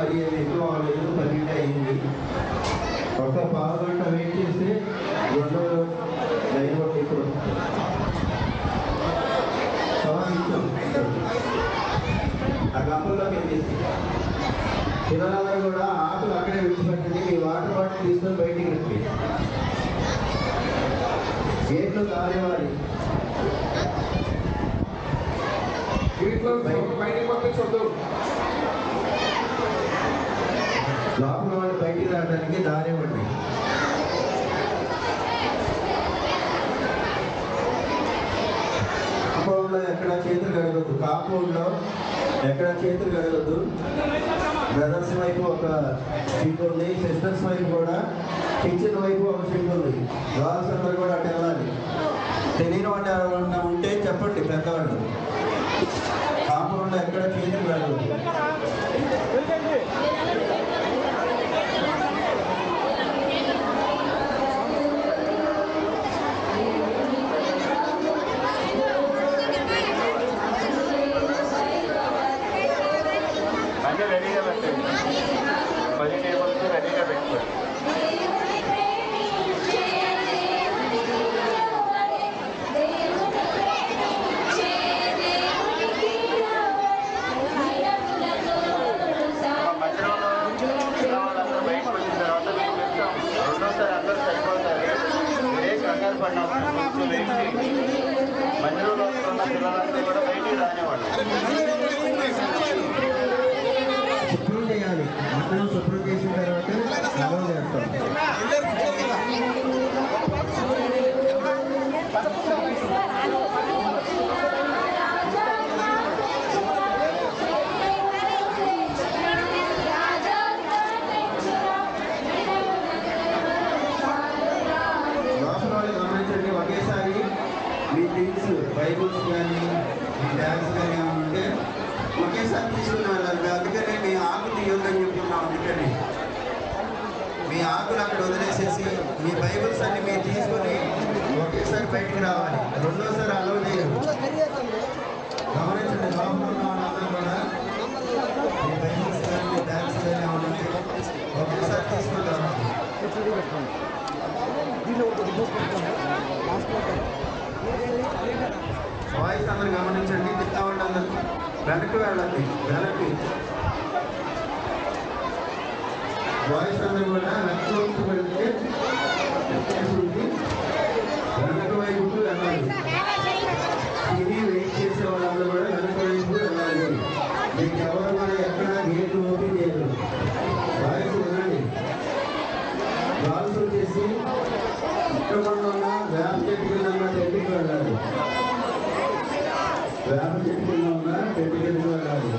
మరి ఎక్కువ అవ్వలేదు, 12 అయింది. ఒక పావు గంట వెయిట్ చేస్తే రెండో లైన్ ఒకటి ఇప్పుడు ఆ గంపల్లోకి వెళ్ళేసి పిల్లలందరూ కూడా ఆకులు అక్కడే విడిచిపెట్టండి. మీ వాటర్ బాటిల్ తీసుకొని బయటికి రండి. గేట్లు కానివ్వాలి, గేట్లో బయటికి పంపించొద్దు. లోపల వాళ్ళు బయటికి రావడానికి దారి ఇవ్వండి. కాంపౌండ్లో ఎక్కడ చేతులు కడగద్దు, కాంపౌండ్లో ఎక్కడ చేతులు కడగద్దు. బ్రదర్స్ వైపు ఒక షిప్ ఉంది, సిస్టర్స్ వైపు కూడా కిచెన్ వైపు ఒక షిప్ ఉంది. గర్ల్స్ అందరూ కూడా అటు వెళ్ళాలి. తెలియని వాళ్ళు ఎవరైనా ఉంటే చెప్పండి పెద్దవాళ్ళు. కాంపౌండ్లో ఎక్కడ చేతులు కడగద్దు. రెడీగా పెట్టండి, 10 టేబుల్స్ రెడీగా పెట్టుకోండి. మధ్యలో వాళ్ళందరూ బయటకు వచ్చిన తర్వాత మేము చెప్తాం, రెండోసారి అందరూ సరిపోతారు, ఏ కంగారు పడినా కొంచెం వెయిట్ చేయండి. మధ్యలో ఉన్న పిల్లలందరూ కూడా బయటికి రానివ్వండి. శుభ్రం చేయాలి. మనం శుభ్రం చేసిన తర్వాత సగం చేస్తాం. లోపల వాళ్ళు గమనించండి, ఒకేసారి మీ థింగ్స్ బైబుల్స్ కానీ మీ బ్యాగ్స్ కానీ ఏమైనా ఉంటే ఒకేసారి తీసుకుని వెళ్ళాలి. అందుకనే మీ ఆకు తీయొద్దని చెప్తున్నాం. అందుకని మీ ఆకులు అక్కడ వదిలేసేసి మీ బైబుల్స్ అన్ని మీరు తీసుకొని ఒకేసారి బయటికి రావాలి. రెండోసారి అలౌ చేయరు. గమనించండి, లోపల ఉన్న వాళ్ళందరూ కూడా మీ బైబుల్స్ కానీ మీ బ్యాగ్స్ కానీ ఉంటే ఒకేసారి తీసుకుని రావాలి. వాయిస్ అందరు గమనించండి, తింటా ఉండాలి. వెనక్కి వెళ్ళండి, వెనక్కి. వాయిస్ అందరూ కూడా వెనక్కి వెళ్తే వెనక వైపు వెళ్ళాలి. ఇది వెయిట్ చేసే వాళ్ళందరూ కూడా వెనక వైపు వెళ్ళాలి. మీకు ఎవరు కూడా ఎక్కడ గేట్ ఓపెన్ చేయరు. వాయిస్ వినండి. వాల్స్ వచ్చేసి ఇక్కడ ఉన్న వేప చెట్టు కింద ఉన్న టెంట్కి వెళ్ళాలి. వేప చెట్టు కింద ఉన్న టెంట్ కిందకి వెళ్ళాలి.